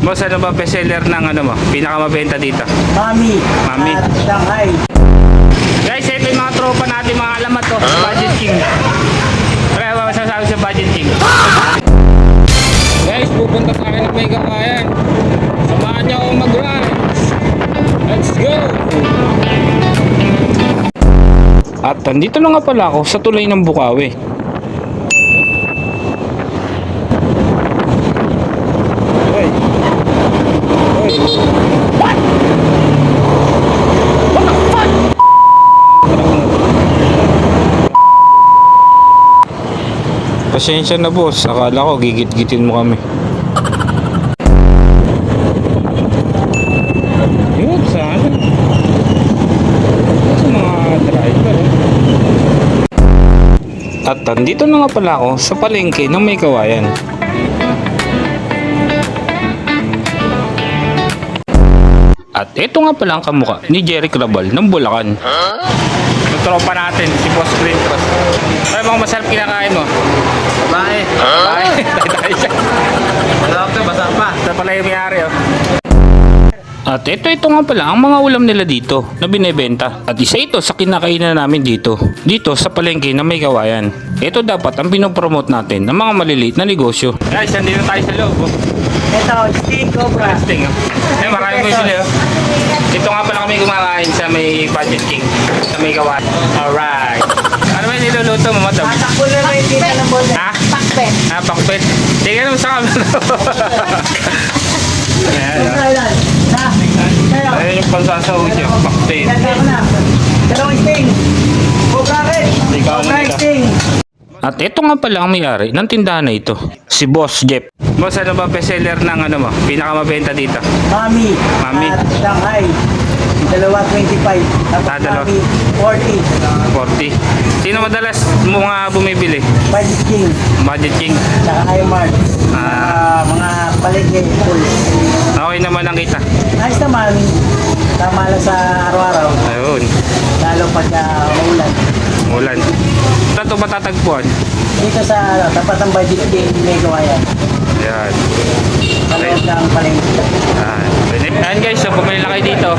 Boss, ano ba bestseller ng ano mo? Pinakamabenta dito? Mami. Mami. At Shanghai. Guys, ito yung mga tropa natin, mga alamat to. Budget King. Kaya ba masasabi sa Budget King? Guys, pupunta sa akin ng may kawayan. Samahan niyo akong mag-ride. Let's go! At nandito na nga pala ako sa tulay ng Bukawi. Hoy. Hoy. What? What the fuck? Pasensya na boss, akala ko gigit-gitin mo kami. Yun, sana. Sa mga driver. At nandito na nga pala ako sa palengke ng may kawayan. At ito nga pala ang kamukha ni Jerry Crabal ng Bulacan. Yung tropa natin, si Boss Green Cross. Ano bang masarap kinakain mo? Babae. Babae. Tayo siya. Masarap to, masarap pa. Ito pala yung mayari, oh. At ito nga pala ang mga ulam nila dito na binebenta. At isa ito sa kinakainan namin dito sa palengke na may kawayan. Ito dapat ang pinopromote natin ng mga maliliit na negosyo. Guys, nandito tayo sa loob. Oh. Ito, steak cobra. Sting, oh. Eh, marami mo sila. Oh. Ito nga pala kami kumakain sa may Budget King, sa may kawayan. Alright. Ano ba yung niluluto mo, madam? Tatakbo na lang yung tita ng bola. Ha? Pakpet. Ah, pakpet. Tingnan mo sa camera. Ayan, oh. Kailan? Ha? Kayo. Ayan yung pansasahog niya, pakpet. Ganda ko na. Dalawang sting. Cobra rin. Ikaw Cobra na. sting. At ito nga pala ang may-ari ng tindahan na ito, si Boss Jeff. Boss, ano ba bestseller ng ano mo? Pinakamabenta dito? Mami. Mami. At Shanghai. Dalawa 25. Tapos Dalawa. Mami 40. 40. Sino madalas mga bumibili? Budget King. Budget King. Saka iMart. Mga palengke. Full. Okay naman ang kita. Ayos naman. Tama lang sa araw-araw. Ayun. Lalo pagka maulan. Ulan. Ito matatagpuan. Dito sa tapat ng Budget King, may gawayan. Ayan. Kaloob ng palengke. Ayan guys, so bumili na kayo dito.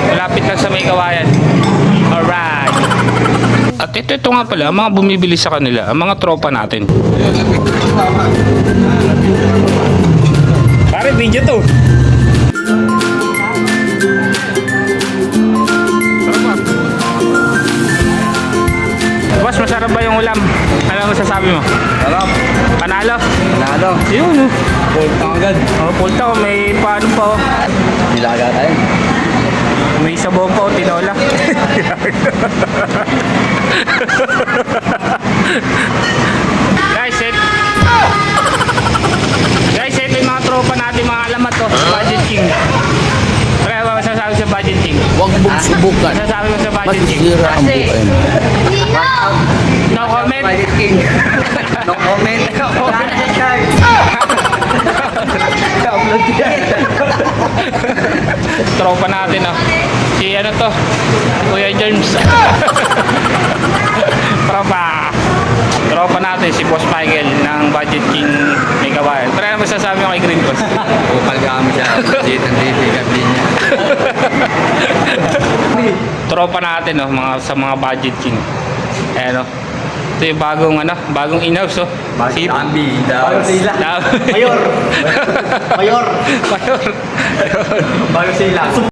Malapit lang sa may kawayan. Alright. At ito nga pala, ang mga bumibili sa kanila, ang mga tropa natin. Pare, video to. Boss, masarap ba yung ulam? Ano masasabi mo? Sarap. Panalo? Panalo. Yun, oh. Pulta agad. Oh, pulta ko, may paano pa, oh. Nilaga tayo. May sabaw pa, oh, tinola. Guys, ito yung mga tropa natin, mga alamat, oh. Budget King. Kaya ba masasabi sa Budget King? Huwag mong subukan. Masasabi mo sa Budget King? Masisira ang buhay mo. No comment? Budget King. No comment. No comment. Upload yan. Tropa natin, oh. Si ano to? Kuya James. Tropa natin, si Boss Michael ng Budget King may kawayan. Pero ano masasabi mo kay Green Boss? Upal kami siya. Dito ang titigat din niya. Tropa natin, oh, sa mga Budget King. Ayan, oh. Ito yung bagong in-house, oh. Tambi. Bago sila. Dami. Mayor. Mayor. Mayor. Bago sila.